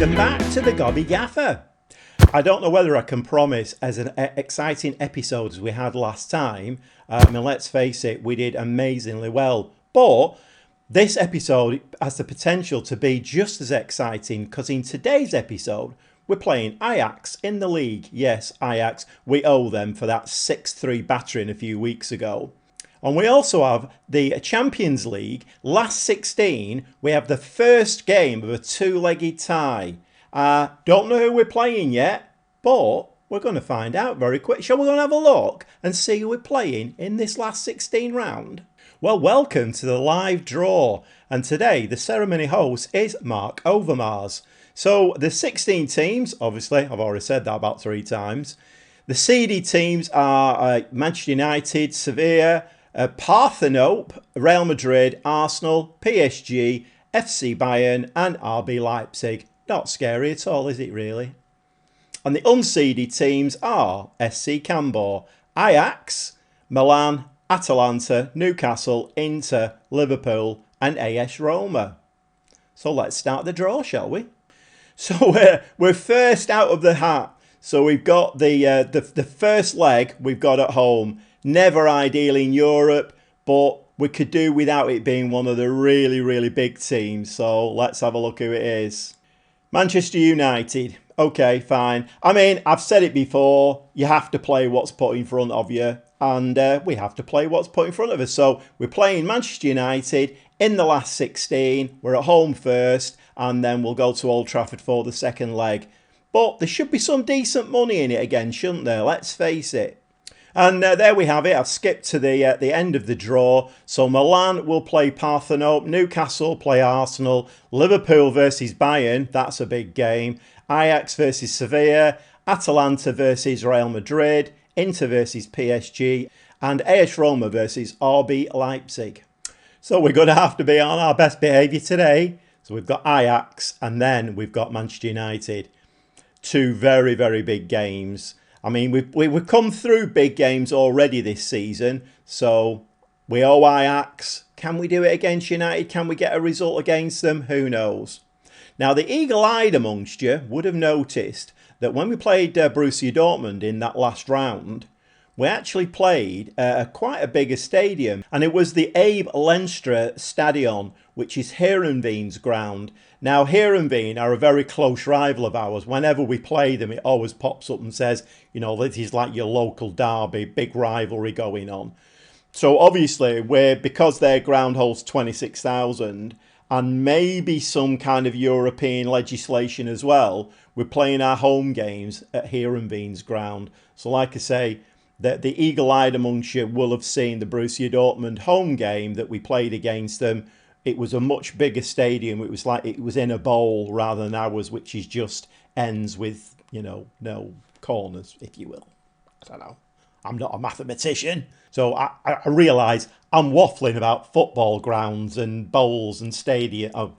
Welcome back to the Gobby Gaffer. I don't know whether I can promise as an exciting episode as we had last time. And let's face it, we did amazingly well. But this episode has the potential to be just as exciting because in today's episode, we're playing Ajax in the league. Yes, Ajax. We owe them for that 6-3 battering a few weeks ago. And we also have the Champions League. Last 16, we have the first game of a two-legged tie. Don't know who we're playing yet, but we're going to find out very quick. Shall we go and have a look and see who we're playing in this last 16 round? Well, welcome to the live draw. And today, the ceremony host is Mark Overmars. So the 16 teams, obviously, I've already said that about 3 times. The seeded teams are Manchester United, Sevilla, Parthenope, Real Madrid, Arsenal, PSG, FC Bayern and RB Leipzig. Not scary at all, is it really? And the unseeded teams are SC Cambuur, Ajax, Milan, Atalanta, Newcastle, Inter, Liverpool and AS Roma. So let's start the draw, shall we? So we're first out of the hat. So we've got the first leg we've got at home. Never ideal in Europe, but we could do without it being one of the really, really big teams. So let's have a look who it is. Manchester United. Okay, fine. I mean, I've said it before. You have to play what's put in front of you. And we have to play what's put in front of us. So we're playing Manchester United in the last 16. We're at home first. And then we'll go to Old Trafford for the second leg. But there should be some decent money in it again, shouldn't there? Let's face it. And there we have it. I've skipped to the end of the draw. So Milan will play Parthenope. Newcastle play Arsenal. Liverpool versus Bayern. That's a big game. Ajax versus Sevilla. Atalanta versus Real Madrid. Inter versus PSG. And AS Roma versus RB Leipzig. So we're going to have to be on our best behaviour today. So we've got Ajax and then we've got Manchester United. 2 very, very big games. I mean, we've come through big games already this season, so we owe Ajax. Can we do it against United? Can we get a result against them? Who knows? Now, the eagle-eyed amongst you would have noticed that when we played Borussia Dortmund in that last round, we actually played quite a bigger stadium, and it was the Abe Lenstra Stadion, which is Heerenveen's ground. Now, Heerenveen are a very close rival of ours. Whenever we play them, it always pops up and says, you know, this is like your local derby, big rivalry going on. So obviously, because their ground holds 26,000 and maybe some kind of European legislation as well, we're playing our home games at Heerenveen's ground. So like I say, the eagle-eyed amongst you will have seen the Borussia Dortmund home game that we played against them. It was a much bigger stadium. It was like it was in a bowl rather than ours, which is just ends with, you know, no corners, if you will. I don't know. I'm not a mathematician. So I realise I'm waffling about football grounds and bowls and stadium. Oh,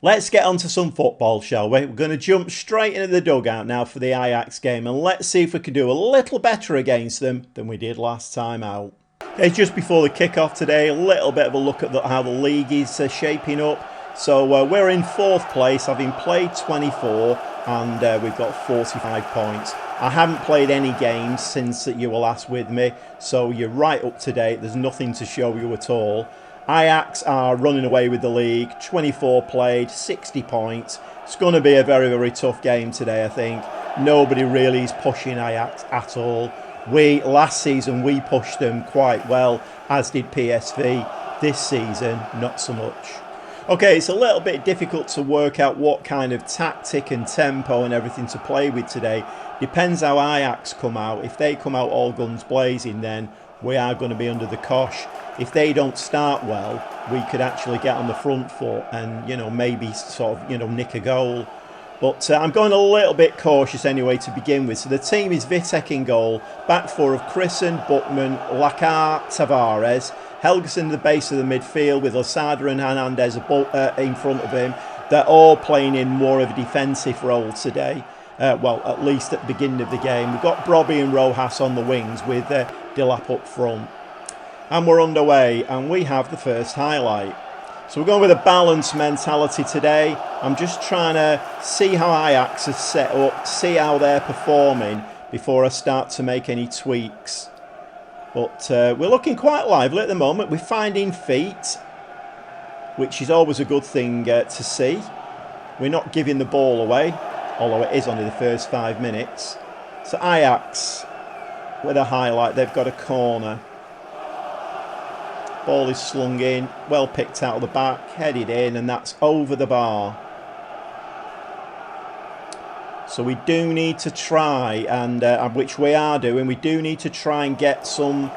let's get on to some football, shall we? We're going to jump straight into the dugout now for the Ajax game. And let's see if we can do a little better against them than we did last time out. Okay, just before the kick-off today, a little bit of a look at how the league is shaping up. So we're in 4th place, having played 24, and we've got 45 points. I haven't played any games since you were last with me, so you're right up to date. There's nothing to show you at all. Ajax are running away with the league, 24 played, 60 points. It's going to be a very, very tough game today, I think. Nobody really is pushing Ajax at all. Last season, we pushed them quite well, as did PSV. This season, not so much. Okay, it's a little bit difficult to work out what kind of tactic and tempo and everything to play with today. Depends how Ajax come out. If they come out all guns blazing, then we are going to be under the cosh. If they don't start well, we could actually get on the front foot and, you know, maybe sort of, you know, nick a goal. But I'm going a little bit cautious anyway to begin with. So the team is Vitek in goal, back 4 of Chrisen, Buckman, Lakar, Tavares, Helgeson at the base of the midfield with Losada and Hernandez in front of him. They're all playing in more of a defensive role today. Well, at least at the beginning of the game. We've got Brobby and Rojas on the wings with Dilap up front. And we're underway, and we have the first highlight. So we're going with a balanced mentality today, I'm just trying to see how Ajax is set up, see how they're performing before I start to make any tweaks. But we're looking quite lively at the moment. We're finding feet, which is always a good thing to see. We're not giving the ball away, although it is only the first 5 minutes. So Ajax with a highlight, they've got a corner. Ball is slung in, well picked out of the back, headed in, and that's over the bar. So we do need to try, and which we are doing, we do need to try and get some.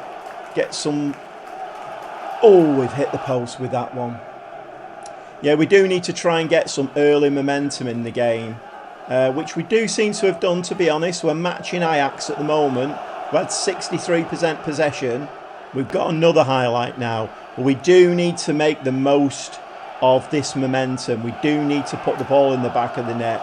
Oh, we've hit the post with that one. Yeah, we do need to try and get some early momentum in the game, which we do seem to have done, to be honest. We're matching Ajax at the moment. We've had 63% possession. We've got another highlight now. But we do need to make the most of this momentum. We do need to put the ball in the back of the net.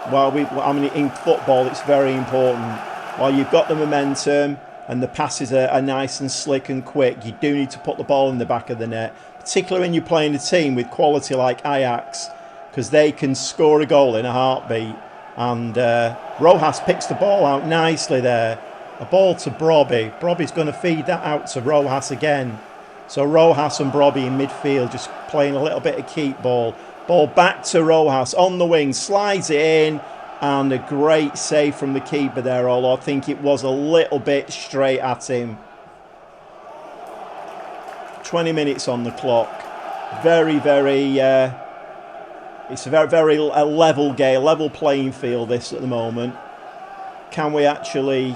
In football, it's very important. While you've got the momentum and the passes are nice and slick and quick, you do need to put the ball in the back of the net, particularly when you're playing a team with quality like Ajax, because they can score a goal in a heartbeat. And Rojas picks the ball out nicely there. A ball to Brobby. Brobby's going to feed that out to Rojas again. So Rojas and Brobby in midfield just playing a little bit of keep ball. Ball back to Rojas on the wing, slides it in, and a great save from the keeper there, although I think it was a little bit straight at him. 20 minutes on the clock. It's a very level game, level playing field this at the moment. Can we actually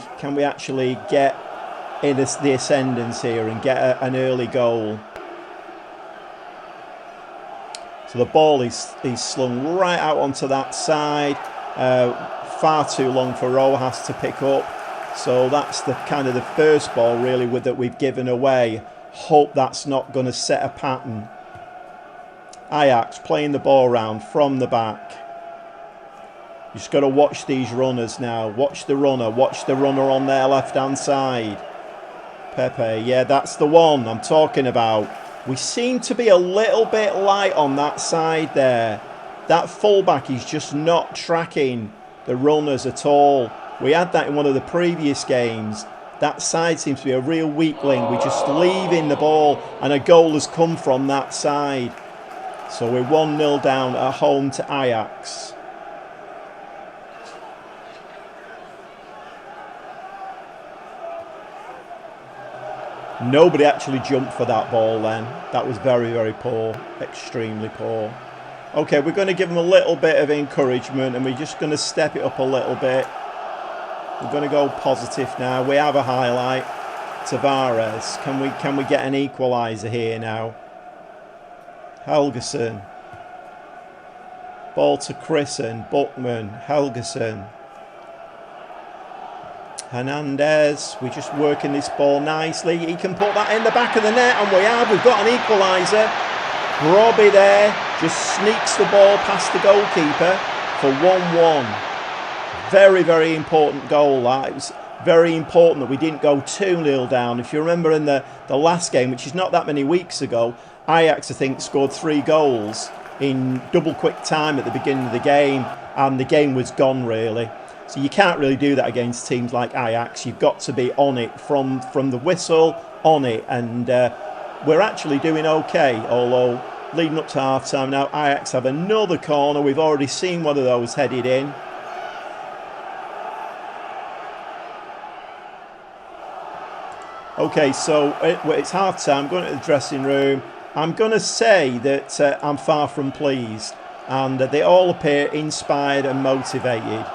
get in the ascendance here and get an early goal? So the ball is slung right out onto that side. Far too long for Rojas to pick up. So that's the first ball really that we've given away. Hope that's not going to set a pattern. Ajax playing the ball around from the back. You just got to watch these runners now. Watch the runner on their left-hand side. Pepe, yeah, that's the one I'm talking about. We seem to be a little bit light on that side there. That fullback is just not tracking the runners at all. We had that in one of the previous games. That side seems to be a real weak link. We're just leaving the ball, and a goal has come from that side. So we're 1-0 down at home to Ajax. Nobody actually jumped for that ball then. That was very, very poor. Extremely poor. Okay, we're going to give them a little bit of encouragement, and we're just going to step it up a little bit. We're going to go positive now. We have a highlight. Tavares. Can we get an equaliser here now? Helgeson. Ball to Chrisen. Buckman. Helgeson. Hernandez, we're just working this ball nicely. He can put that in the back of the net, and we've got an equaliser. Robbie there just sneaks the ball past the goalkeeper for 1-1. Very, very important goal that. It was very important that we didn't go 2-0 down. If you remember in the last game, which is not that many weeks ago, Ajax, I think, scored 3 goals in double quick time at the beginning of the game, and the game was gone really. So you can't really do that against teams like Ajax. You've got to be on it from the whistle, on it. And we're actually doing okay, although leading up to half-time now, Ajax have another corner. We've already seen one of those headed in. Okay, so it's half-time. I'm going to the dressing room. I'm going to say that I'm far from pleased. And they all appear inspired and motivated.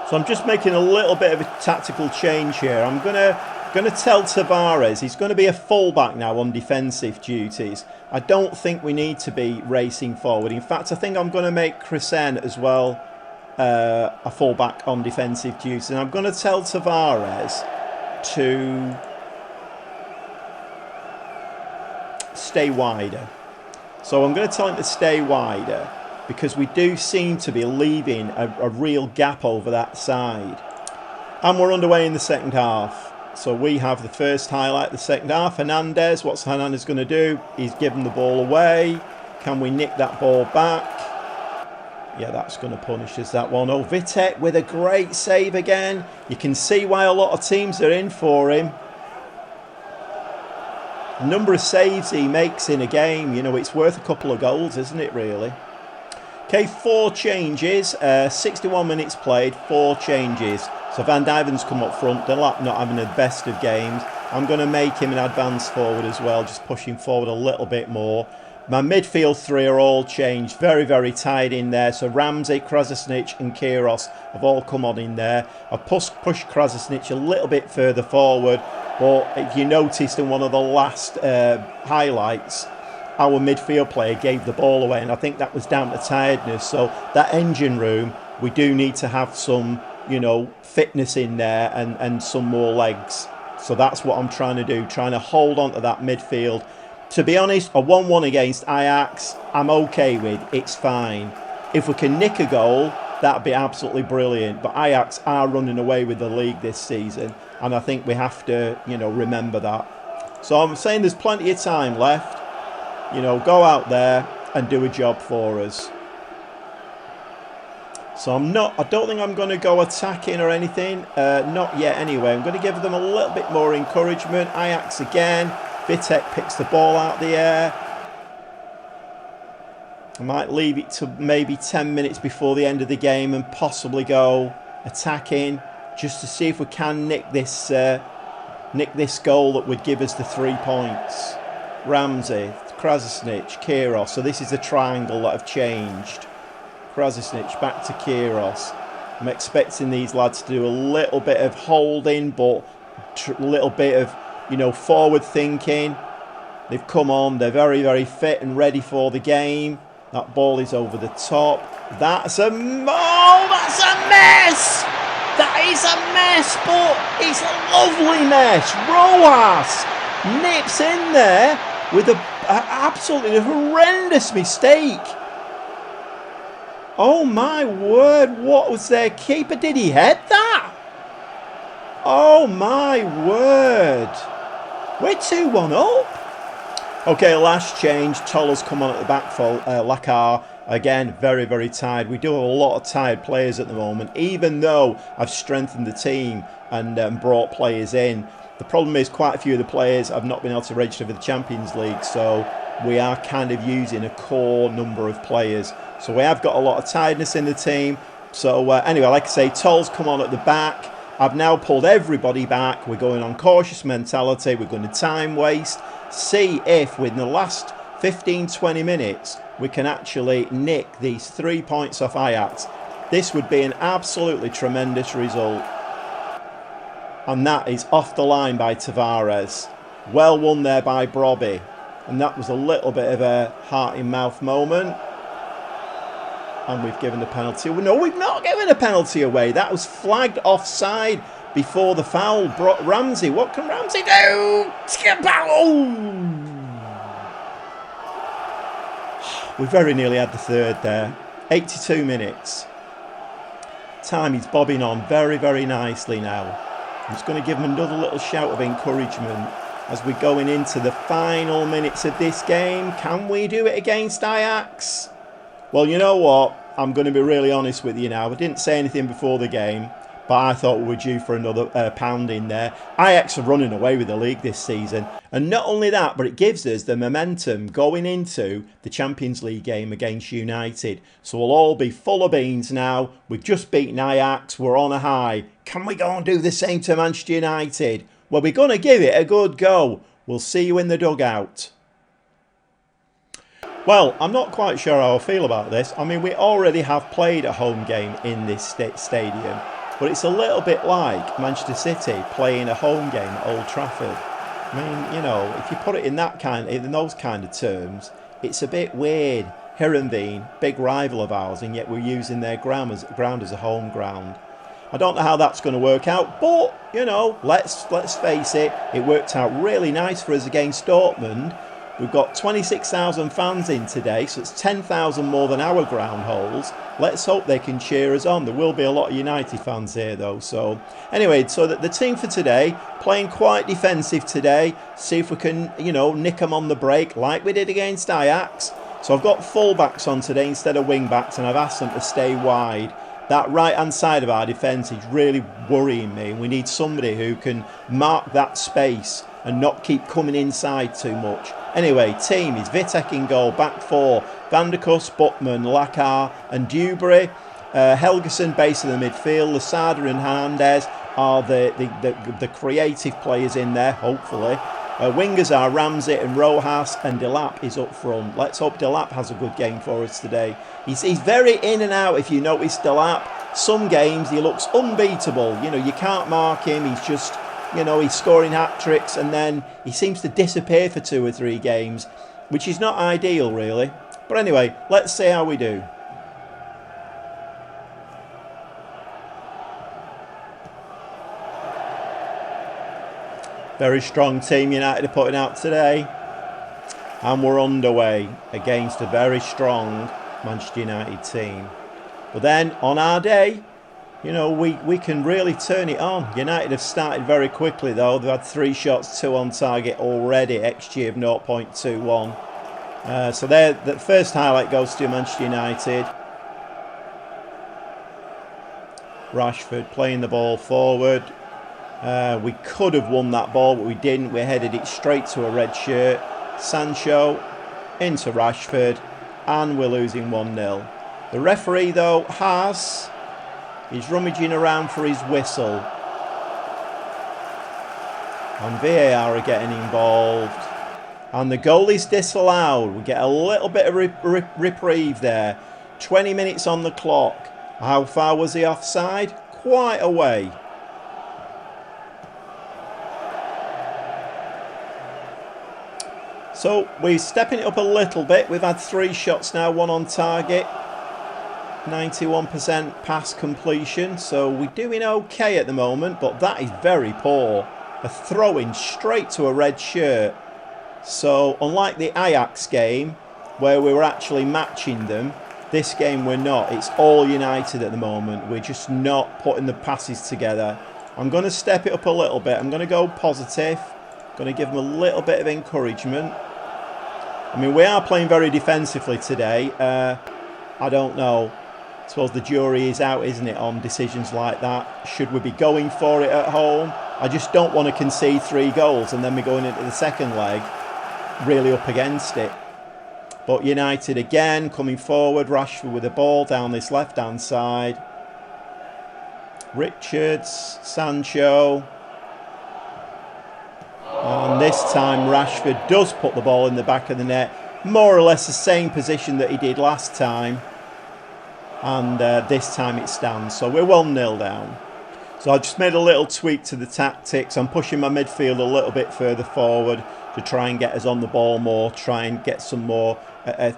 So I'm just making a little bit of a tactical change here. I'm going to tell Tavares he's going to be a fullback now on defensive duties. I don't think we need to be racing forward. In fact, I think I'm going to make Chrisen as well a fullback on defensive duties. And I'm going to tell Tavares to stay wider. So I'm going to tell him to stay wider, because we do seem to be leaving a real gap over that side. And we're underway in the second half. So we have the first highlight of the second half. Hernandez, what's Hernandez going to do? He's given the ball away. Can we nick that ball back? Yeah, that's going to punish us, that one. Oh, Vitek with a great save again. You can see why a lot of teams are in for him. The number of saves he makes in a game, you know, it's worth a couple of goals, isn't it, really? Okay, 4 changes. 61 minutes played, 4 changes. So Van Dijven's come up front. They're not having the best of games. I'm going to make him an advance forward as well, just pushing forward a little bit more. My midfield 3 are all changed. Very, very tight in there. So Ramsey, Krasnić and Kyrgios have all come on in there. I've pushed Krasnić a little bit further forward. But if you noticed in one of the last highlights, our midfield player gave the ball away. And I think that was down to tiredness. So that engine room, we do need to have some, you know, fitness in there and some more legs. So that's what I'm trying to do. Trying to hold on to that midfield. To be honest, a 1-1 against Ajax, I'm okay with. It's fine. If we can nick a goal, that'd be absolutely brilliant. But Ajax are running away with the league this season. And I think we have to, you know, remember that. So I'm saying there's plenty of time left. You know, go out there and do a job for us. So I don't think I'm going to go attacking or anything. Not yet anyway. I'm going to give them a little bit more encouragement. Ajax again. Vitek picks the ball out the air. I might leave it to maybe 10 minutes before the end of the game and possibly go attacking just to see if we can nick this goal that would give us the 3 points. Ramsey, Krasnić, Kyrgios. So this is the triangle that have changed. Krasnić back to Kyrgios. I'm expecting these lads to do a little bit of holding, but a little bit of, you know, forward thinking. They've come on. They're very, very fit and ready for the game. That ball is over the top. That's a that's a mess. That is a mess, but it's a lovely mess. Rojas nips in there with an absolutely horrendous mistake. Oh my word, what was their keeper? Did he head that? Oh my word. We're 2-1 up. Okay, last change. Toller's come on at the back for Lakar. Again, very, very tired. We do have a lot of tired players at the moment, even though I've strengthened the team and brought players in. The problem is quite a few of the players have not been able to register for the Champions League, so we are kind of using a core number of players. So we have got a lot of tiredness in the team. So anyway, like I say, Toll's come on at the back. I've now pulled everybody back. We're going on cautious mentality. We're going to time waste. See if within the last 15-20 minutes we can actually nick these 3 points off Ajax. This would be an absolutely tremendous result. And that is off the line by Tavares. Well won there by Brobby. And that was a little bit of a heart-in-mouth moment. And we've given a penalty. No, we've not given a penalty away. That was flagged offside before the foul. Ramsey, what can Ramsey do? We very nearly had the third there. 82 minutes. Time is bobbing on very, very nicely now. I'm just going to give him another little shout of encouragement as we're going into the final minutes of this game. Can we do it against Ajax? Well, you know what? I'm going to be really honest with you now. I didn't say anything before the game, but I thought we were due for another pound in there. Ajax are running away with the league this season. And not only that, but it gives us the momentum going into the Champions League game against United. So we'll all be full of beans now. We've just beaten Ajax. We're on a high. Can we go and do the same to Manchester United? Well, we're going to give it a good go. We'll see you in the dugout. Well, I'm not quite sure how I feel about this. I mean, we already have played a home game in this stadium, but it's a little bit like Manchester City playing a home game at Old Trafford. I mean, you know, if you put it in those kind of terms, it's a bit weird. Heerenveen, big rival of ours, and yet we're using their ground as a home ground. I don't know how that's going to work out, but you know, let's face it, it worked out really nice for us against Dortmund. We've got 26,000 fans in today, so it's 10,000 more than our ground holds. Let's hope they can cheer us on. There will be a lot of United fans here, though. So anyway, so the team for today, playing quite defensive today. See if we can, you know, nick them on the break like we did against Ajax. So I've got full-backs on today instead of wing-backs, and I've asked them to stay wide. That right-hand side of our defence is really worrying me. We need somebody who can mark that space and not keep coming inside too much. Anyway, team is Vitek in goal, back four, Van der Kuss, Buckman, Lakar and Dewberry. Helgeson, base of the midfield. Lasada and Hernandez are the creative players in there, hopefully. Wingers are Ramsey and Rojas, and Delap is up front. Let's hope Delap has a good game for us today. He's very in and out, if you notice Delap. Some games he looks unbeatable. You know, you can't mark him. He's just, you know, he's scoring hat-tricks, and then he seems to disappear for 2 or 3 games, which is not ideal, really. But anyway, let's see how we do. Very strong team United are putting out today. And we're underway against a very strong Manchester United team. But then, on our day, you know, we can really turn it on. United have started very quickly, though. They've had 3 shots, 2 on target already. XG of 0.21. So there, the first highlight goes to Manchester United. Rashford playing the ball forward. We could have won that ball, but we didn't. We headed it straight to a red shirt. Sancho into Rashford, and we're losing 1-0. The referee, though, he's rummaging around for his whistle. And VAR are getting involved. And the goal is disallowed. We get a little bit of reprieve there. 20 minutes on the clock. How far was he offside? Quite a way. So we're stepping it up a little bit. We've had 3 shots now, 1 on target. 91% pass completion. So we're doing okay at the moment, but that is very poor. A throw-in straight to a red shirt. So unlike the Ajax game, where we were actually matching them, this game we're not. It's all United at the moment. We're just not putting the passes together. I'm going to step it up a little bit. I'm going to go positive. Going to give them a little bit of encouragement. I mean, we are playing very defensively today. I don't know. I suppose the jury is out, isn't it, on decisions like that. Should we be going for it at home? I just don't want to concede 3 goals and then we're going into the second leg really up against it. But United again coming forward. Rashford with the ball down this left-hand side. Richards, Sancho. And this time Rashford does put the ball in the back of the net. More or less the same position that he did last time. And this time it stands. So we're 1-0 down. So I just made a little tweak to the tactics. I'm pushing my midfield a little bit further forward to try and get us on the ball more. Try and get some more,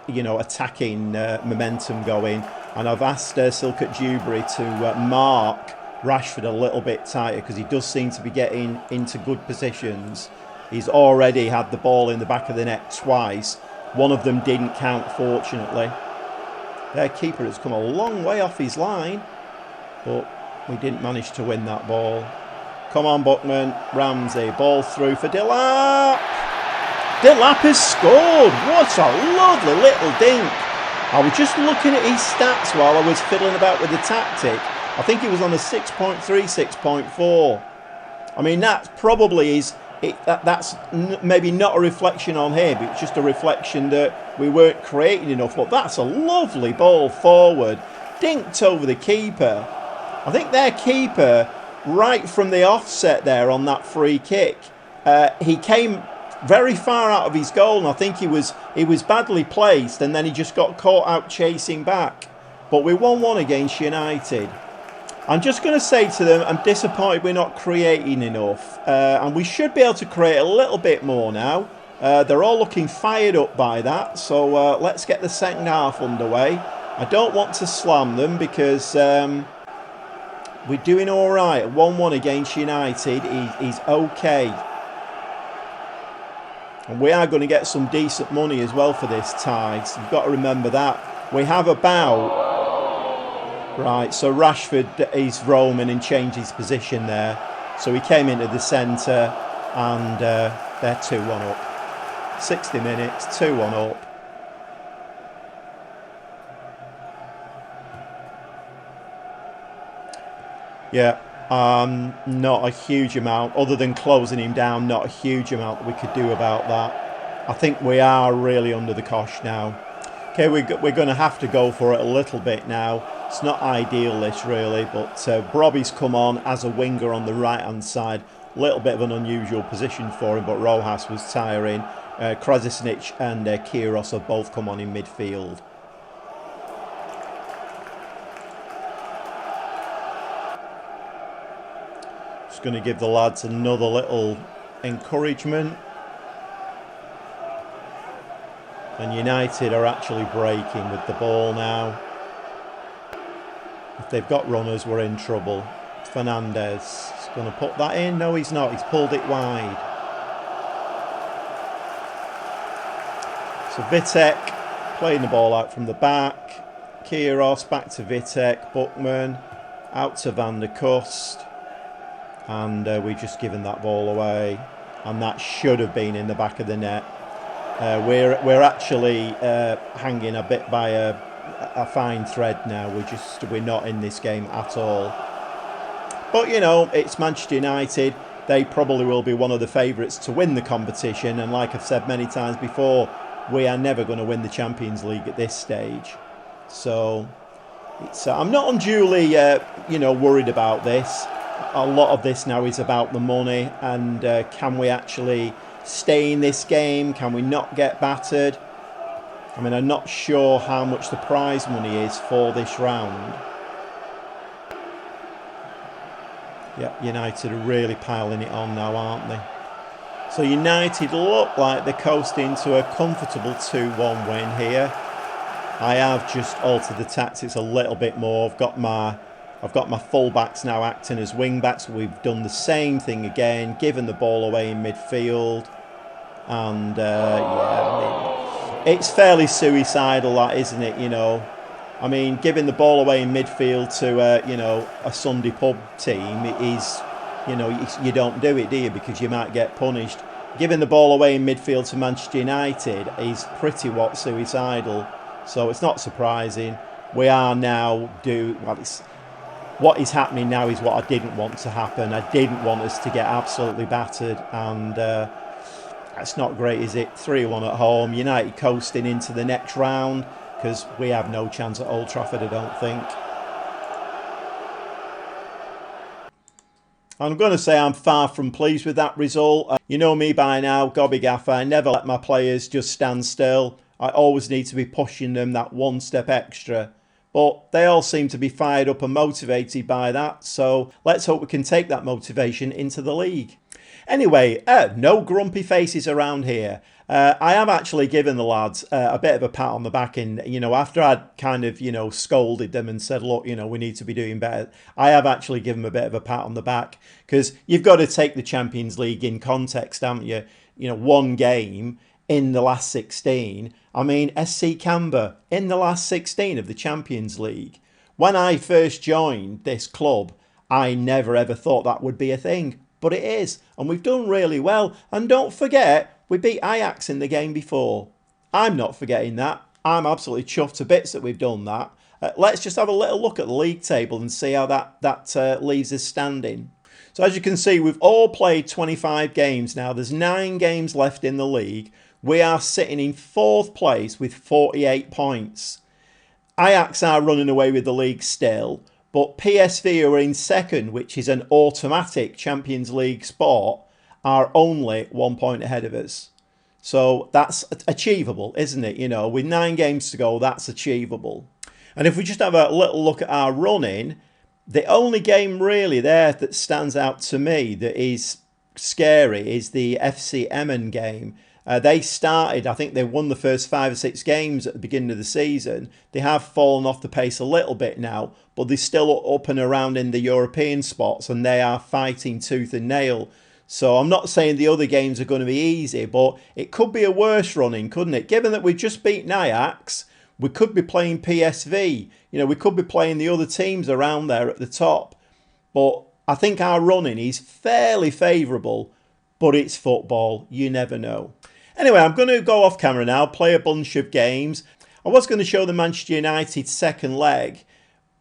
you know, attacking momentum going. And I've asked Silkett Dewberry to mark Rashford a little bit tighter because he does seem to be getting into good positions. He's already had the ball in the back of the net twice. One of them didn't count, fortunately. Their keeper has come a long way off his line, but we didn't manage to win that ball. Come on, Buckman. Ramsey, ball through for Delap. Delap has scored. What a lovely little dink. I was just looking at his stats while I was fiddling about with the tactic. I think he was on a 6.3, 6.4. I mean, that probably is... That's maybe not a reflection on him. It's just a reflection that we weren't creating enough. But that's a lovely ball forward. Dinked over the keeper. I think their keeper, right from the offset there on that free kick, he came very far out of his goal. And I think he was badly placed. And then he just got caught out chasing back. But we 1-1 against United. I'm just going to say to them, I'm disappointed we're not creating enough. And we should be able to create a little bit more now. They're all looking fired up by that. So let's get the second half underway. I don't want to slam them because we're doing all right. 1-1 against United is okay. And we are going to get some decent money as well for this tie. So you've got to remember that. We have about... Right, so Rashford is roaming and changed his position there. So he came into the centre and they're 2-1 up. 60 minutes, 2-1 up. Yeah, not a huge amount, other than closing him down, not a huge amount that we could do about that. I think we are really under the cosh now. Okay, we're going to have to go for it a little bit now. It's not ideal, this really, but Brobby's come on as a winger on the right-hand side. A little bit of an unusual position for him, but Rojas was tiring. Krasnić and Kyrgios have both come on in midfield. Just going to give the lads another little encouragement. And United are actually breaking with the ball now. If they've got runners, we're in trouble. Fernandez is going to put that in. No, he's not. He's pulled it wide. So Vitek playing the ball out from the back. Kyrgios back to Vitek. Buchmann out to Van der Kust. And we've just given that ball away. And that should have been in the back of the net. We're actually hanging a bit by a fine thread now. We're not in this game at all. But you know, it's Manchester United. They probably will be one of the favourites to win the competition. And like I've said many times before, we are never going to win the Champions League at this stage. So it's, I'm not unduly worried about this. A lot of this now is about the money, and can we actually stay in this game? Can we not get battered? I mean, I'm not sure how much the prize money is for this round. Yeah, United are really piling it on now, aren't they? So United look like they're coasting to a comfortable 2-1 win here. I have just altered the tactics a little bit more. I've got my full-backs now acting as wing-backs. We've done the same thing again, given the ball away in midfield. And, yeah, I mean, it's fairly suicidal, that, isn't it, you know? I mean, giving the ball away in midfield to, a Sunday pub team is, you don't do it, do you? Because you might get punished. Giving the ball away in midfield to Manchester United is pretty suicidal. So it's not surprising. We are now what is happening now is what I didn't want to happen. I didn't want us to get absolutely battered, and that's not great, is it? 3-1 at home. United coasting into the next round, because we have no chance at Old Trafford, I don't think. I'm going to say I'm far from pleased with that result. You know me by now, Gobby Gaffer. I never let my players just stand still. I always need to be pushing them that one step extra. But they all seem to be fired up and motivated by that. So let's hope we can take that motivation into the league. Anyway, no grumpy faces around here. I have actually given the lads a bit of a pat on the back, and after I'd kind of scolded them and said, look, we need to be doing better, I have actually given them a bit of a pat on the back, because you've got to take the Champions League in context, haven't you? One game in the last 16. I mean, SC Cambuur in the last 16 of the Champions League. When I first joined this club, I never ever thought that would be a thing. But it is. And we've done really well. And don't forget, we beat Ajax in the game before. I'm not forgetting that. I'm absolutely chuffed to bits that we've done that. Let's just have a little look at the league table and see how that leaves us standing. So as you can see, we've all played 25 games now. There's 9 games left in the league. We are sitting in 4th place with 48 points. Ajax are running away with the league still, but PSV are in 2nd, which is an automatic Champions League spot, are only 1 point ahead of us. So that's achievable, isn't it? With 9 games to go, that's achievable. And if we just have a little look at our running, the only game really there that stands out to me that is scary is the FC Emmen game. They started, I think they won the first 5 or 6 games at the beginning of the season. They have fallen off the pace a little bit now, but they're still up and around in the European spots, and they are fighting tooth and nail. So I'm not saying the other games are going to be easy, but it could be a worse running, couldn't it? Given that we've just beaten Ajax, we could be playing PSV. We could be playing the other teams around there at the top. But I think our running is fairly favourable, but it's football. You never know. Anyway, I'm going to go off camera now, play a bunch of games. I was going to show the Manchester United second leg,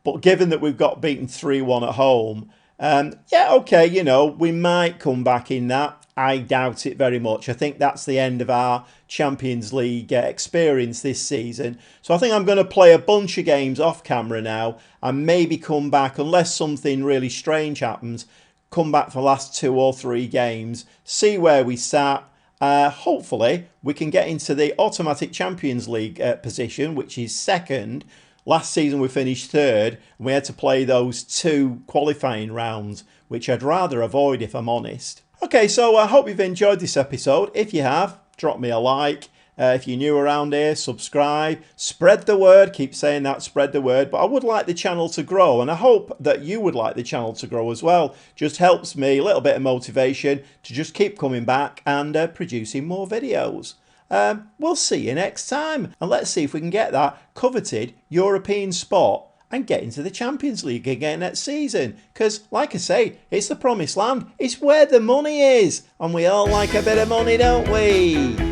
but given that we've got beaten 3-1 at home, Yeah, okay, you know, we might come back in that. I doubt it very much. I think that's the end of our Champions League experience this season. So I think I'm going to play a bunch of games off camera now and maybe come back, unless something really strange happens, come back for the last 2 or 3 games, see where we sat. Hopefully, we can get into the automatic Champions League position, which is second. Last season we finished third, and we had to play those 2 qualifying rounds, which I'd rather avoid if I'm honest. Okay, so I hope you've enjoyed this episode. If you have, drop me a like. If you're new around here, subscribe. Spread the word. Keep saying that, spread the word. But I would like the channel to grow, and I hope that you would like the channel to grow as well. Just helps me, a little bit of motivation to just keep coming back and producing more videos. We'll see you next time, and let's see if we can get that coveted European spot and get into the Champions League again next season. Because, like I say, it's the promised land. It's where the money is. And we all like a bit of money, don't we?